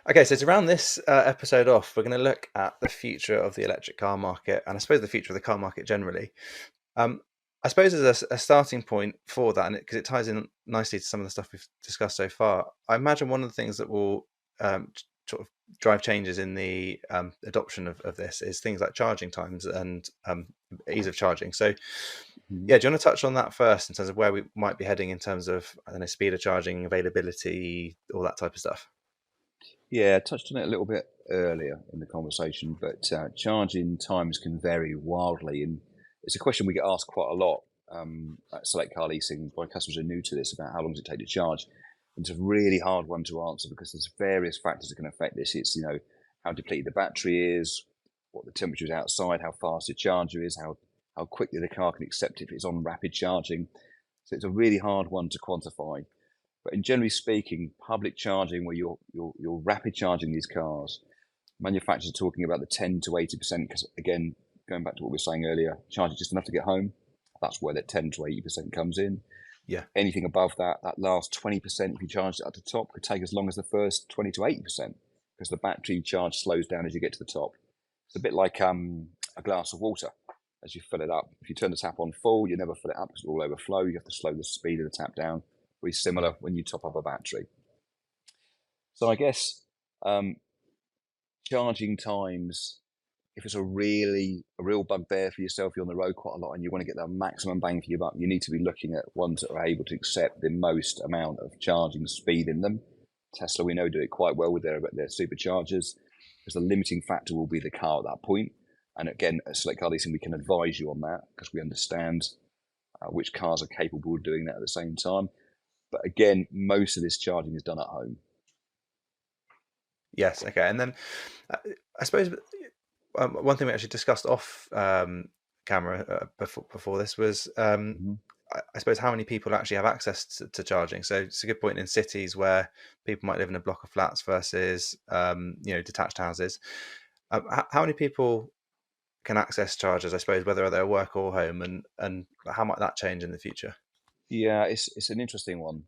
Okay, so to round this episode off, we're going to look at the future of the electric car market, and I suppose the future of the car market generally. Um, I suppose as a starting point for that, and because it ties in nicely to some of the stuff we've discussed so far, I imagine one of the things that will sort of drive changes in the adoption of this is things like charging times and ease of charging. So, Mhm. yeah, do you want to touch on that first in terms of where we might be heading in terms of, I don't know, speed of charging, availability, all that type of stuff? Yeah, I touched on it a little bit earlier in the conversation, but charging times can vary wildly, and it's a question we get asked quite a lot at Select Car Leasing by customers who are new to this about how long does it take to charge. And it's a really hard one to answer because there's various factors that can affect this. It's how depleted the battery is, what the temperature is outside, how fast the charger is, how quickly the car can accept it if it's on rapid charging. So it's a really hard one to quantify. But in generally speaking, public charging, where you're rapid charging these cars, manufacturers are talking about the 10 to 80%. Because again, going back to what we were saying earlier, charging just enough to get home. That's where that 10 to 80% comes in. Yeah. Anything above that, that last 20%, if you charge it at the top, could take as long as the first 20 to 80% because the battery charge slows down as you get to the top. It's a bit like a glass of water. As you fill it up, if you turn the tap on full, you never fill it up because it will overflow. You have to slow the speed of the tap down. Very Mm. similar when you top up a battery. So I guess um, charging times, if it's a real bugbear for yourself, you're on the road quite a lot and you want to get the maximum bang for your buck, you need to be looking at ones that are able to accept the most amount of charging speed in them. Tesla, we know, do it quite well with their superchargers, because the limiting factor will be the car at that point. And again, at Select Car Leasing, we can advise you on that because we understand which cars are capable of doing that at the same time. But again, most of this charging is done at home. Yes. Okay. And then uh, I suppose one thing we actually discussed off camera before this was Mhm. I suppose how many people actually have access to charging. So it's a good point in cities where people might live in a block of flats versus detached houses. How many people can access chargers? I suppose whether they're work or home, and how might that change in the future? Yeah, it's an interesting one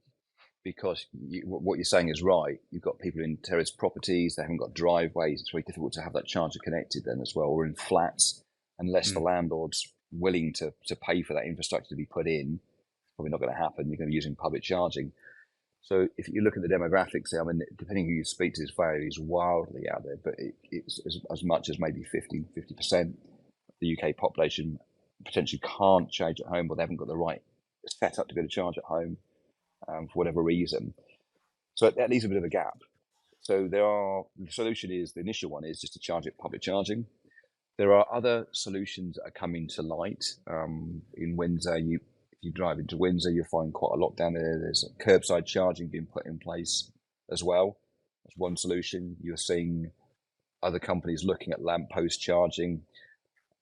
because what you're saying is right. You've got people in terrace properties, they haven't got driveways. It's very difficult to have that charger connected then as well, or in flats, unless the Mm, landlord's willing to pay for that infrastructure to be put in. It's probably not going to happen. You're going to be using public charging. So if you look at the demographics, I mean, depending who you speak to, this varies wildly out there, but it's as much as maybe 50% of the UK population potentially can't charge at home, or they haven't got the right setup to be able to charge at home for whatever reason. So that leaves a bit of a gap. So the solution is, the initial one is just to charge it public charging. There are other solutions that are coming to light. In Windsor, if you drive into Windsor, you'll find quite a lot down there. There's curbside charging being put in place as well. That's one solution. You're seeing other companies looking at lamppost charging.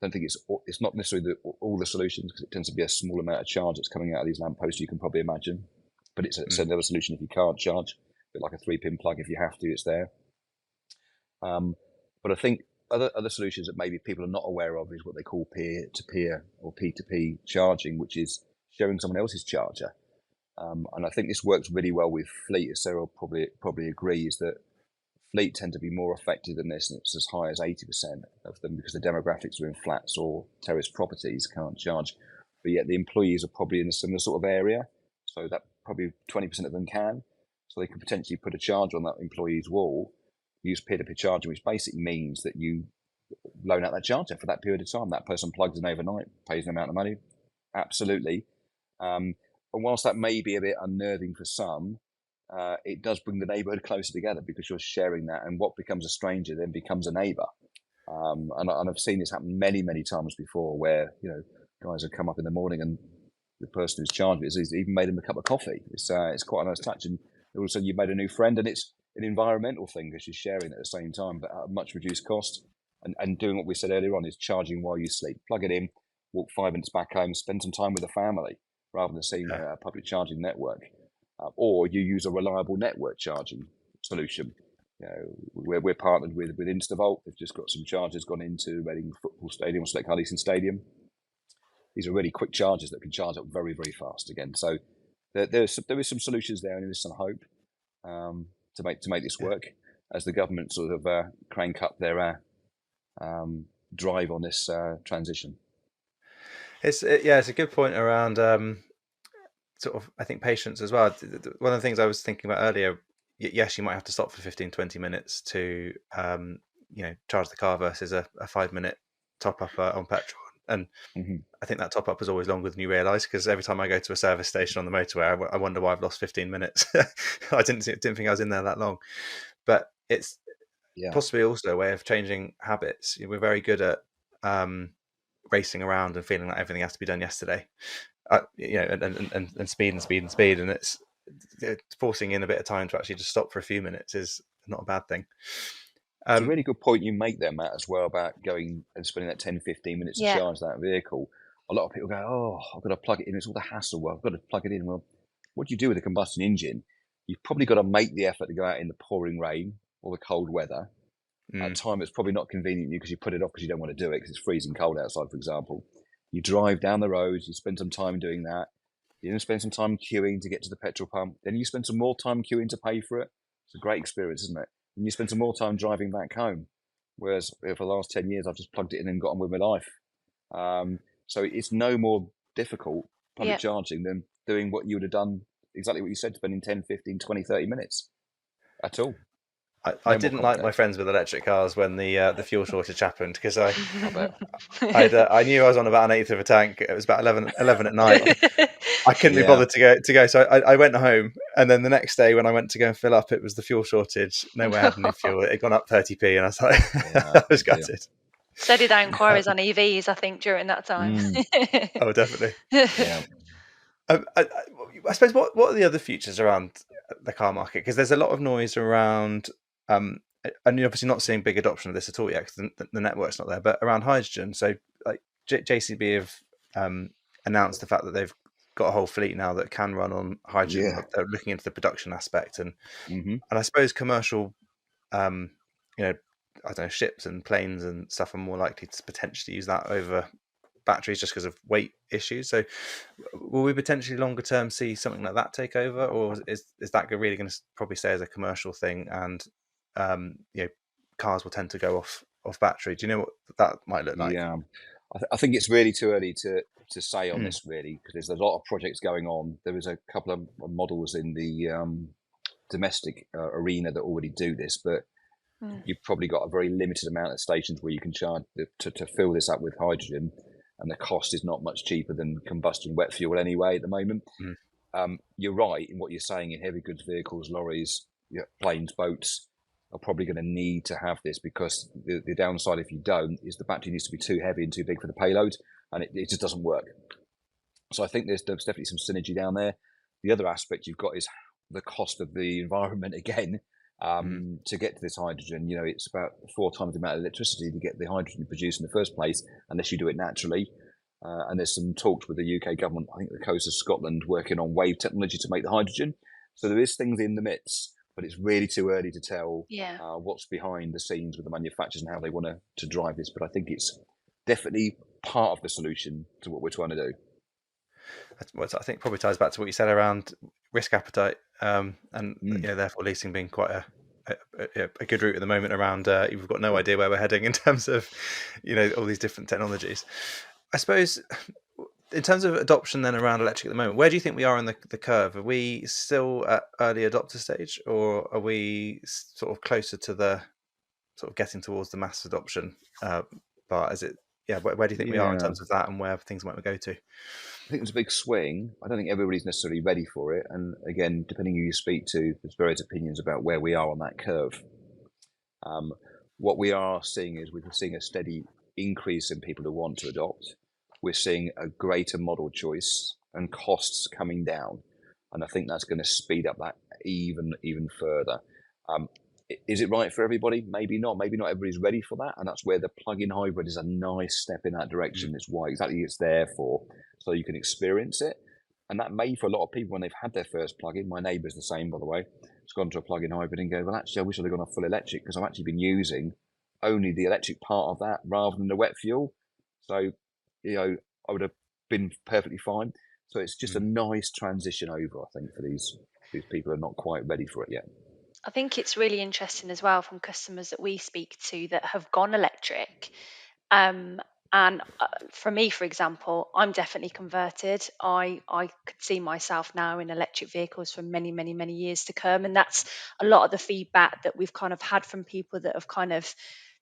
I don't think it's not necessarily all the solutions, because it tends to be a small amount of charge that's coming out of these lampposts, you can probably imagine. But it's mm. another solution if you can't charge, a bit like a 3-pin plug. If you have to, it's there. Um, but I think other solutions that maybe people are not aware of is what they call peer-to-peer or P2P charging, which is sharing someone else's charger. And I think this works really well with fleet, as Sarah probably agrees that fleet tend to be more effective than this, and it's as high as 80% of them because the demographics are in flats or terrace properties can't charge. But yet the employees are probably in a similar sort of area, so that probably 20% of them can. So they could potentially put a charger on that employee's wall, use peer-to-peer charging, which basically means that you loan out that charger for that period of time. That person plugs in overnight, pays an amount of money. Absolutely. And whilst that may be a bit unnerving for some, it does bring the neighbourhood closer together because you're sharing that, and what becomes a stranger then becomes a neighbour. And I've seen this happen many times before, where guys have come up in the morning and the person who's charged it has even made them a cup of coffee. It's quite a nice touch, and all of a sudden you've made a new friend, and it's an environmental thing because you're sharing at the same time, but at a much reduced cost. And doing what we said earlier on is charging while you sleep. Plug it in, walk 5 minutes back home, spend some time with the family rather than seeing Yeah. a public charging network. Or you use a reliable network charging solution. We're partnered with Instavolt. They've just got some chargers gone into Reading Football Stadium or Select Car Leasing Stadium. These are really quick chargers that can charge up very fast again. So there is some solutions there, and there is some hope to make this Yeah. work. as the government sort of crank up their drive on this transition. It's a good point around sort of, I think, patience as well. One of the things I was thinking about earlier, yes, you might have to stop for 15, 20 minutes to charge the car versus a 5 minute top up on petrol. And I think that top up is always longer than you realise, because every time I go to a service station on the motorway, I wonder why I've lost 15 minutes. I didn't think I was in there that long. But it's possibly also a way of changing habits. We're very good at racing around and feeling like everything has to be done yesterday. And speed and speed and speed, and it's forcing in a bit of time to actually just stop for a few minutes is not a bad thing. It's a really good point you make there, Matt, as well, about going and spending that 10, 15 minutes to charge that vehicle. A lot of people go, oh, I've got to plug it in. It's all the hassle. Well, I've got to plug it in. Well, what do you do with a combustion engine? You've probably got to make the effort to go out in the pouring rain or the cold weather. At a time, it's probably not convenient to you because you put it off because you don't want to do it because it's freezing cold outside, for example. You drive down the road, you spend some time doing that. You then spend some time queuing to get to the petrol pump. Then you spend some more time queuing to pay for it. It's a great experience, isn't it? And you spend some more time driving back home. Whereas for the last 10 years, I've just plugged it in and got on with my life. So it's no more difficult, public charging, than doing what you would have done, exactly what you said, spending 10, 15, 20, 30 minutes at all. I didn't like my friends with electric cars when the fuel shortage happened, because I knew I was on about an eighth of a tank. It was about 11 at night. I couldn't be bothered to go, so I went home, and then the next day when I went to go and fill up, it was the fuel shortage. Nowhere had any fuel. It had gone up 30p, and I was like, I was gutted. So did our inquiries on EVs, I think, during that time. Oh, definitely. I suppose what are the other futures around the car market? Because there's a lot of noise around, and you're obviously not seeing big adoption of this at all yet because the network's not there, but around hydrogen. So like JCB have announced the fact that they've got a whole fleet now that can run on hydrogen. They're looking into the production aspect, and I suppose commercial, I don't know, ships and planes and stuff are more likely to potentially use that over batteries just because of weight issues. So will we potentially longer term see something like that take over, or is that really going to probably stay as a commercial thing, and cars will tend to go off battery? Do you know what that might look like? I think it's really too early to say on this, really, because there's a lot of projects going on. There is a couple of models in the domestic arena that already do this, but you've probably got a very limited amount of stations where you can charge to fill this up with hydrogen, and the cost is not much cheaper than combustion wet fuel anyway at the moment. You're right in what you're saying. In heavy goods vehicles, lorries, planes, boats are probably going to need to have this, because the downside if you don't is the battery needs to be too heavy and too big for the payload, and it just doesn't work. So I think there's definitely some synergy down there. The other aspect you've got is the cost of the environment again. To get to this hydrogen, it's about 4 times the amount of electricity to get the hydrogen produced in the first place, unless you do it naturally. And there's some talks with the UK government, I think the coast of Scotland, working on wave technology to make the hydrogen. So there is things in the midst, but it's really too early to tell what's behind the scenes with the manufacturers and how they want to drive this. But I think it's definitely part of the solution to what we're trying to do. I think probably ties back to what you said around risk appetite, and therefore leasing being quite a good route at the moment around. We've got no idea where we're heading in terms of all these different technologies. I suppose in terms of adoption then around electric at the moment, where do you think we are in the curve? Are we still at early adopter stage, or are we sort of closer to the sort of getting towards the mass adoption part? Is it where do you think we are in terms of that, and where things might go to? I think there's a big swing. I don't think everybody's necessarily ready for it. And again, depending who you speak to, there's various opinions about where we are on that curve. What we are seeing is we're seeing a steady increase in people who want to adopt. We're seeing a greater model choice and costs coming down. And I think that's going to speed up that even further. Is it right for everybody? Maybe not. Maybe not everybody's ready for that. And that's where the plug-in hybrid is a nice step in that direction. It's why exactly it's there for, so you can experience it. And that may, for a lot of people, when they've had their first plug-in, my neighbour's the same, by the way, has gone to a plug-in hybrid and go, well, actually, I wish I'd have gone off full electric, because I've actually been using only the electric part of that rather than the wet fuel. So, I would have been perfectly fine. So it's just a nice transition over, I think, for these people who are not quite ready for it yet. I think it's really interesting as well from customers that we speak to that have gone electric. Um, and for me, for example, I'm definitely converted. I could see myself now in electric vehicles for many, many, many years to come. And that's a lot of the feedback that we've kind of had from people that have kind of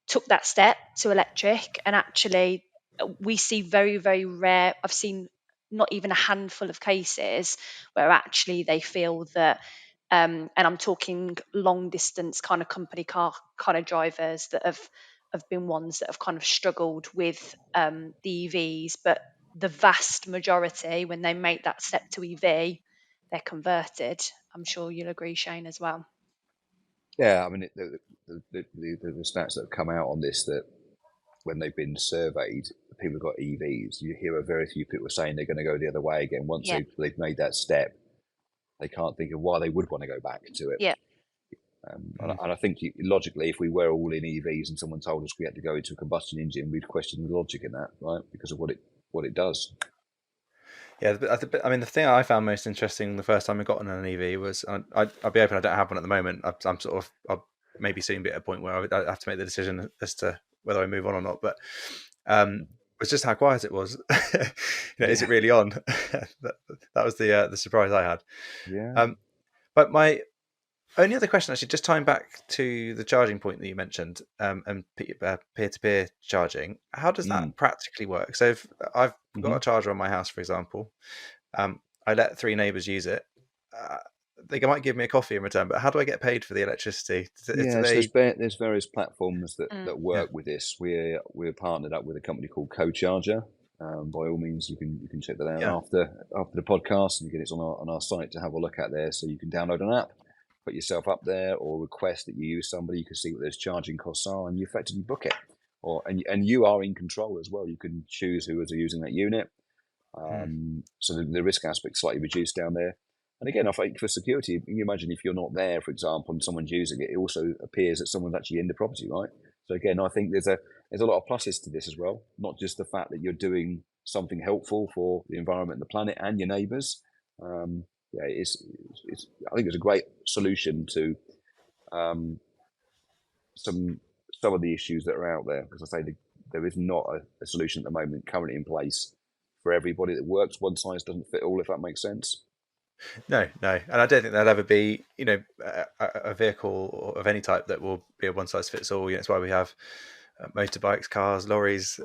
took that step to electric. And actually, we see very, very rare. I've seen not even a handful of cases where actually they feel that and I'm talking long distance kind of company car kind of drivers that have been ones that have kind of struggled with the EVs, but the vast majority, when they make that step to EV, they're converted. I'm sure you'll agree, Shane, as well. Yeah, I mean, the stats that have come out on this, that when they've been surveyed, people who've got EVs, you hear a very few people saying they're going to go the other way again. Once Yeah, they've made that step, they can't think of why they would want to go back to it. yeah, And I think logically, if we were all in EVs and someone told us we had to go into a combustion engine, we'd question the logic in that, right? Because of what it does. Yeah, I mean, the thing I found most interesting the first time I got on an EV was, I'll be open, I don't have one at the moment. I'm sort of, I'll maybe soon be at a point where I have to make the decision as to whether I move on or not. But it's just how quiet it was. Is it really on? that was the surprise I had. Yeah. But my only other question, actually, just tying back to the charging point that you mentioned, and peer-to-peer charging, how does that practically work? So if I've got a charger on my house, for example, I let 3 neighbours use it. They might give me a coffee in return, but how do I get paid for the electricity? Yeah, so there's various platforms that work Yeah. with this. We're partnered up with a company called CoCharger. By all means, you can check that out after the podcast, and it's on our site to have a look at there. So you can download an app, put yourself up there, or request that you use somebody. You can see what those charging costs are, and you effectively book it. And you are in control as well. You can choose who is using that unit. So the risk aspect's slightly reduced down there. And again, I think for security, you imagine if you're not there, for example, and someone's using it, it also appears that someone's actually in the property, right? So again, I think there's a lot of pluses to this as well, not just the fact that you're doing something helpful for the environment and the planet and your neighbours. It's I think it's a great solution to some of the issues that are out there, because I say there is not a solution at the moment currently in place for everybody that works. One size doesn't fit all, if that makes sense. No, and I don't think there'll ever be, a vehicle of any type that will be a one size fits all. It's why we have motorbikes, cars, lorries,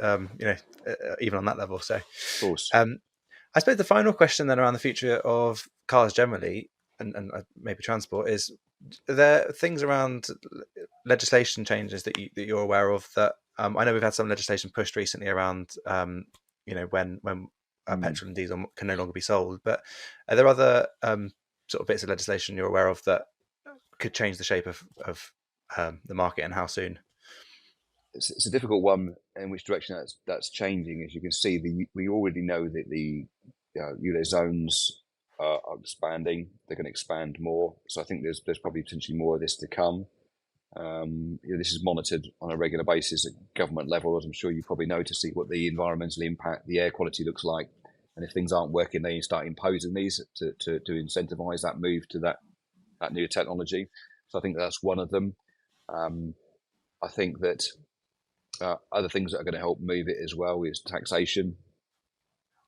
even on that level. So, of course, I suppose the final question then around the future of cars generally, and maybe transport, is: are there things around legislation changes that you're aware of that? I know we've had some legislation pushed recently around, when petrol and diesel can no longer be sold. But are there other sort of bits of legislation you're aware of that could change the shape of the market, and how soon? It's a difficult one in which direction that's changing. As you can see, we already know that the Euro zones are expanding. They're going to expand more. So I think there's probably potentially more of this to come. This is monitored on a regular basis at government level, as I'm sure you probably know, to see what the environmental impact, the air quality looks like. And if things aren't working, they start imposing these to incentivise that move to that new technology. So I think that's one of them. I think that other things that are going to help move it as well is taxation.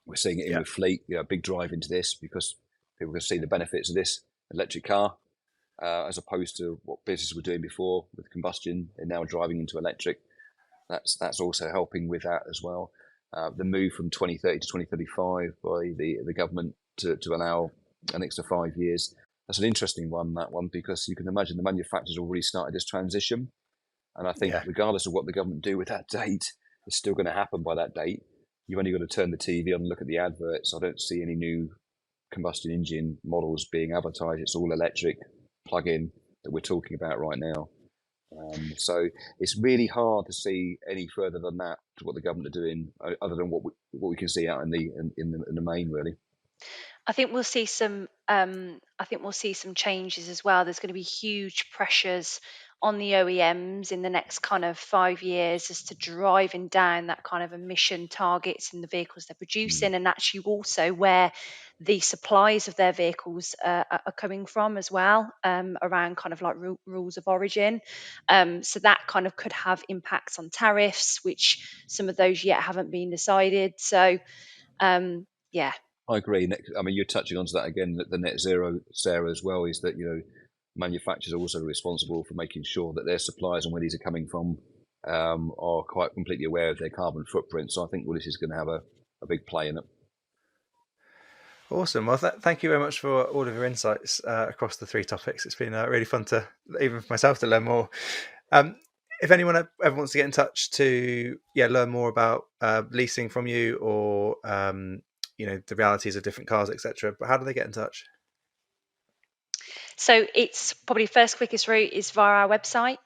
We're seeing it in with fleet, a big drive into this, because people can see the benefits of this electric car, as opposed to what businesses were doing before with combustion. They're now driving into electric. That's also helping with that as well. The move from 2030 to 2035 by the government to allow an extra 5 years. That's an interesting one, that one, because you can imagine the manufacturers already started this transition. And I think regardless of what the government do with that date, it's still going to happen by that date. You've only got to turn the TV on and look at the adverts. I don't see any new combustion engine models being advertised. It's all electric plug-in that we're talking about right now. So it's really hard to see any further than that to what the government are doing, other than what we can see out in the main, really. I think we'll see some. I think we'll see some changes as well. There's going to be huge pressures on the OEMs in the next kind of 5 years as to driving down that kind of emission targets in the vehicles they're producing, and actually also where the supplies of their vehicles are coming from as well, around kind of like rules of origin. So that kind of could have impacts on tariffs, which some of those yet haven't been decided. So yeah. I agree. I mean, you're touching onto that again, that the net zero, Sarah, as well, is that, manufacturers are also responsible for making sure that their suppliers and where these are coming from are quite completely aware of their carbon footprint. So I think this is going to have a big play in it. Awesome. Well, thank you very much for all of your insights across the 3 topics. It's been really fun to, even for myself, to learn more. If anyone ever wants to get in touch to learn more about leasing from you, or the realities of different cars, etc., but how do they get in touch? So it's probably first quickest route is via our website,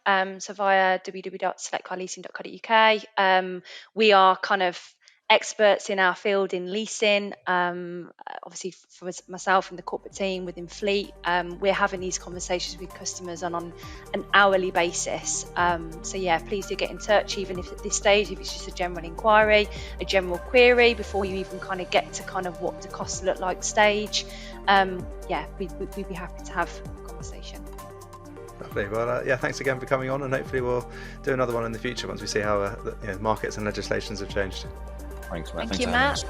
so via www.selectcarleasing.co.uk. We are kind of experts in our field in leasing. Obviously, for myself and the corporate team within Fleet, we're having these conversations with customers on an hourly basis. So yeah, please do get in touch, even if at this stage, if it's just a general inquiry, a general query, before you even kind of get to kind of what the costs look like stage. We'd be happy to have a conversation. Lovely. Well, thanks again for coming on, and hopefully we'll do another one in the future once we see how the markets and legislations have changed. Thanks, Matt. Thank you, Matt.